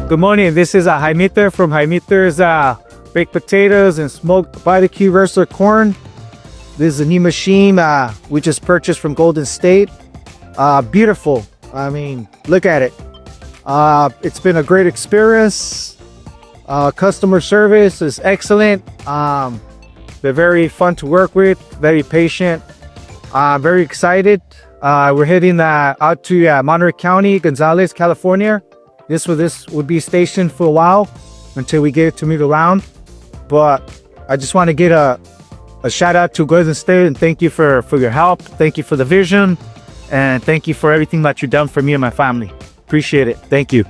Good morning. This is Jaimito from Jaimito's Baked Potatoes and Smoked BBQ Roasted Corn. This is a new machine we just purchased from Golden State. Beautiful. I mean, look at it. It's been a great experience. Customer service is excellent. They're very fun to work with, very patient. Very excited. We're heading out to Monterey County, Gonzales, California. This would be stationed for a while until we get to move around. But I just want to get a shout out to Golden State and thank you for your help. Thank you for the vision and thank you for everything that you've done for me and my family. Appreciate it. Thank you.